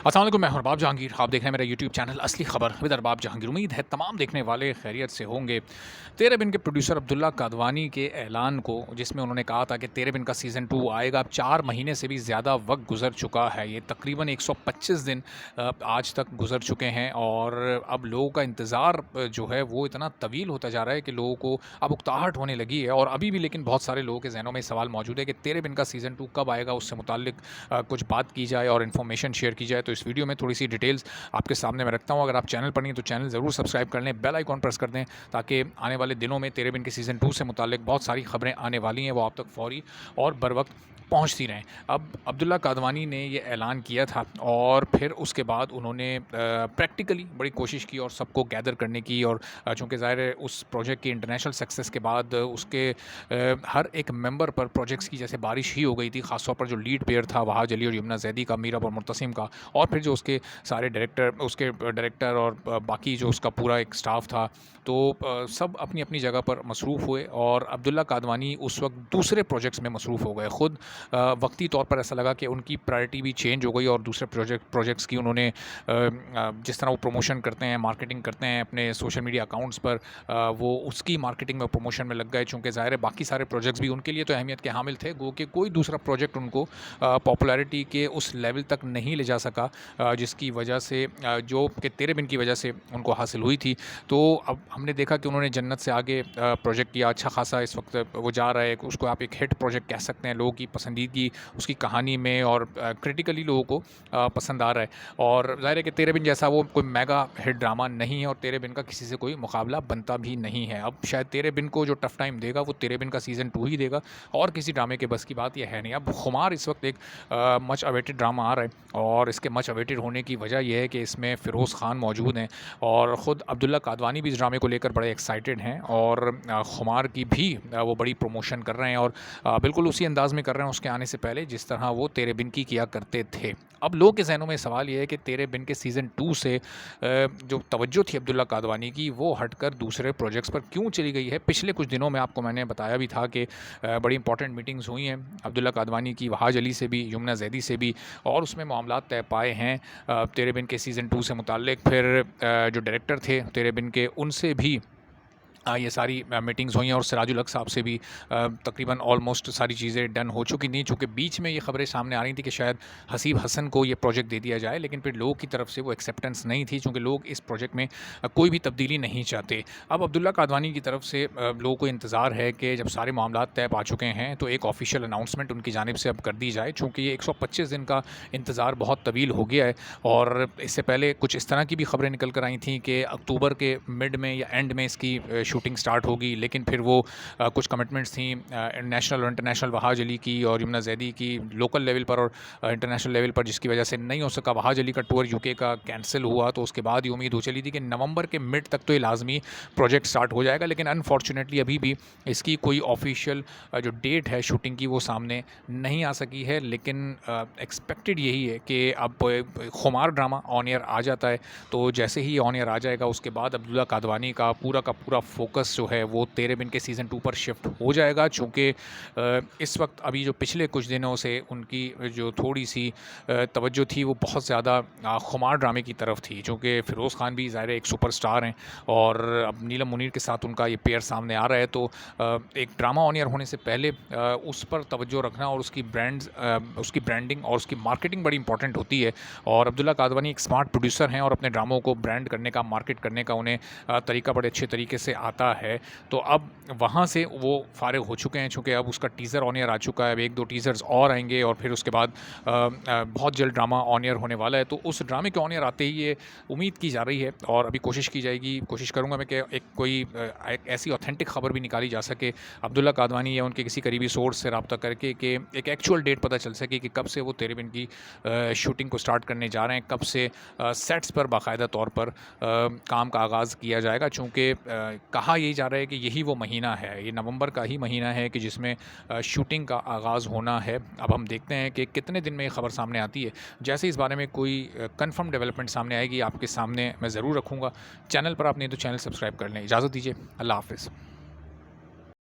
अस्सलाम वालेकुम, मैं हूं अरबाब जहांगीर। आप देख रहे हैं मेरा यूट्यूब चैनल असली खबर विद अरबाब जहांगीर। उम्मीद है तमाम देखने वाले खैरियत से होंगे। तेरे बिन के प्रोड्यूसर अब्दुल्ला कादवानी के ऐलान को, जिसमें उन्होंने कहा था कि तेरे बिन का सीज़न 2 आएगा। अब 4 महीने से भी ज़्यादा वक्त गुजर चुका है, ये तकरीबन 125 दिन आज तक गुजर चुके हैं और अब लोगों का इंतज़ार जो है वो इतना तवील होता जा रहा है कि लोगों को अब उकताहट होने लगी है। और अभी भी लेकिन बहुत सारे लोगों के जहनों में सवाल मौजूद है कि तेरे बिन का सीज़न 2 कब आएगा, उससे मुताल्लिक कुछ बात की जाए और इन्फॉर्मेशन शेयर की जाए। तो इस वीडियो में थोड़ी सी डिटेल्स आपके सामने मैं रखता हूँ। अगर आप चैनल पर नहीं हैं तो चैनल ज़रूर सब्सक्राइब कर लें, बेल आइकॉन प्रेस कर दें, ताकि आने वाले दिनों में तेरे बिन के सीज़न 2 से मुताल्लिक बहुत सारी खबरें आने वाली हैं, वो आप तक फ़ौरी और बर वक्त पहुँचती रहें। अब अब्दुल्ला कादवानी ने ये ऐलान किया था और फिर उसके बाद उन्होंने प्रैक्टिकली बड़ी कोशिश की और सबको गैदर करने की। और चूँकि ज़ाहिर है उस प्रोजेक्ट की इंटरनेशनल सक्सेस के बाद उसके हर एक मेंबर पर प्रोजेक्ट्स की जैसे बारिश ही हो गई थी। ख़ास तौर पर जो लीड पेयर था वहाज अली और यमुना जैदी का, मीरब और मुर्तसिम का, और फिर जो उसके सारे डायरेक्टर और बाकी जो उसका पूरा एक स्टाफ था, तो सब अपनी अपनी जगह पर मसरूफ़ हुए और अब्दुल्ला कादवानी उस वक्त दूसरे प्रोजेक्ट्स में मसरूफ़ हो गए। ख़ुद वक्ती तौर पर ऐसा लगा कि उनकी प्रायोरिटी भी चेंज हो गई और दूसरे प्रोजेक्ट्स की उन्होंने जिस तरह वो प्रमोशन करते हैं, मार्केटिंग करते हैं अपने सोशल मीडिया अकाउंट्स पर, वो उसकी मार्केटिंग में प्रमोशन में लग गए। चूँकि ज़ाहिर है बाकी सारे प्रोजेक्ट्स भी उनके लिए तो अहमियत के हामिल थे, गो कि कोई दूसरा प्रोजेक्ट उनको पॉपुलैरिटी के उस लेवल तक नहीं ले जा सका जिसकी वजह से जो कि तेरे बिन की वजह से उनको हासिल हुई थी। तो अब हमने देखा कि उन्होंने जन्नत से आगे प्रोजेक्ट किया, अच्छा खासा इस वक्त वो जा रहा है, उसको आप एक हिट प्रोजेक्ट कह सकते हैं। लोगों की पसंदीदगी उसकी कहानी में और क्रिटिकली लोगों को पसंद आ रहा है। और ज़ाहिर है कि तेरे बिन जैसा वो कोई मेगा हिट ड्रामा नहीं है और तेरे बिन का किसी से कोई मुकाबला बनता भी नहीं है। अब शायद तेरे बिन को जो टफ़ टाइम देगा वो तेरे बिन का सीज़न 2 ही देगा और किसी ड्रामे के बस की बात ये है नहीं। अब खुमार इस वक्त एक मच अवेटेड ड्रामा आ रहा है और इसके मच अवेटेड होने की वजह यह है कि इसमें फ़िरोज़ ख़ान मौजूद हैं और ख़ुद अब्दुल्ला कादवानी भी इस ड्रामे को लेकर बड़े एक्साइटेड हैं और खुमार की भी वो बड़ी प्रमोशन कर रहे हैं और बिल्कुल उसी अंदाज़ में कर रहे हैं उसके आने से पहले जिस तरह वो तेरे बिन की किया करते थे। अब लोगों के ज़हनों में सवाल ये है कि तेरे बिन के सीज़न 2 से जो तवज्जो थी अब्दुल्ला कादवानी की वो हटकर दूसरे प्रोजेक्ट्स पर क्यों चली गई है। पिछले कुछ दिनों में आपको मैंने बताया भी था कि बड़ी इंपॉर्टेंट मीटिंग्स हुई हैं अब्दुल्ला कादवानी की, वहाज अली से भी, यमुना जैदी से भी, और उसमें मामलात तय पाए हैं तेरे बिन के सीज़न 2 से मुताल्लिक। फिर जो डायरेक्टर थे तेरे बिन के, उनसे भी ये सारी मीटिंग्स हुई हैं और सिराजुल हक साहब से भी तकरीबन ऑलमोस्ट सारी चीज़ें डन हो चुकी थी। चूँकि बीच में ये खबरें सामने आ रही थी कि शायद हसीब हसन को ये प्रोजेक्ट दे दिया जाए, लेकिन फिर लोगों की तरफ से वो एक्सेप्टेंस नहीं थी, चूँकि लोग इस प्रोजेक्ट में कोई भी तब्दीली नहीं चाहते। अब अब्दुल्ला कादवानी की तरफ से लोगों को इंतज़ार है कि जब सारे मामलात तय पा चुके हैं तो एक ऑफिशियल अनाउंसमेंट उनकी जानिब से अब कर दी जाए, चूँकि ये 125 दिन का इंतज़ार बहुत तवील हो गया है। और इससे पहले कुछ इस तरह की भी खबरें निकल कर आई थी कि अक्टूबर के मिड में या एंड में इसकी शूटिंग स्टार्ट होगी, लेकिन फिर वो कुछ कमिटमेंट्स थी नेशनल और इंटरनेशनल, वहाज अली की और यमुना जैदी की लोकल लेवल पर और इंटरनेशनल लेवल पर, जिसकी वजह से नहीं हो सका। वहाज अली का टूर यूके का कैंसिल हुआ तो उसके बाद ये उम्मीद हो चली थी कि नवंबर के मिड तक तो ये लाजमी प्रोजेक्ट स्टार्ट हो जाएगा, लेकिन अनफॉर्चुनेटली अभी भी इसकी कोई ऑफिशियल जो डेट है शूटिंग की वो सामने नहीं आ सकी है। लेकिन एक्सपेक्टेड यही है कि अब खुमार ड्रामा ऑन एयर आ जाता है, तो जैसे ही ऑन एयर आ जाएगा उसके बाद अब्दुल्ला कादवानी का पूरा फोकस जो है वो तेरे बिन के सीज़न 2 पर शिफ्ट हो जाएगा। चूँकि इस वक्त अभी जो पिछले कुछ दिनों से उनकी जो थोड़ी सी तवज्जो थी वो बहुत ज़्यादा खुमार ड्रामे की तरफ थी, चूँकि फ़िरोज़ ख़ान भी ज़ाहिर है एक सुपरस्टार हैं और अब नीलम मुनीर के साथ उनका ये पेयर सामने आ रहा है। तो एक ड्रामा ऑन एयर होने से पहले उस पर तवज्जो रखना और उसकी ब्रांडिंग और उसकी मार्केटिंग बड़ी इंपॉर्टेंट होती है। और अब्दुल्ला कादवानी एक स्मार्ट प्रोड्यूसर हैं और अपने ड्रामों को ब्रांड करने का, मार्केट करने का उन्हें तरीका बड़े अच्छे तरीके से आता है। तो अब वहाँ से वो फ़ारिग हो चुके हैं, चूँकि अब उसका टीज़र ऑन एयर आ चुका है। अब 1-2 टीज़र्स और आएंगे और फिर उसके बाद बहुत जल्द ड्रामा ऑन एयर होने वाला है। तो उस ड्रामे के ऑन एयर आते ही ये उम्मीद की जा रही है और अभी कोशिश करूँगा मैं कि एक ऐसी ऑथेंटिक खबर भी निकाली जा सके अब्दुल्ला कादवानी या उनके किसी करीबी सोर्स से रब्ता करके कि एक एक्चुअल डेट पता चल सके कि कब से वो तेरे बिन की शूटिंग को स्टार्ट करने जा रहे हैं, कब से सेट्स पर बाकायदा तौर पर काम का आगाज़ किया जाएगा। चूँकि कहा यही जा रहा है कि यही वो महीना है, ये नवंबर का ही महीना है कि जिसमें शूटिंग का आगाज़ होना है। अब हम देखते हैं कि कितने दिन में ये खबर सामने आती है। जैसे इस बारे में कोई कंफर्म डेवलपमेंट सामने आएगी आपके सामने मैं ज़रूर रखूँगा। चैनल पर आप नहीं तो चैनल सब्सक्राइब कर लें। इजाज़त दीजिए, अल्लाह हाफ़िज़।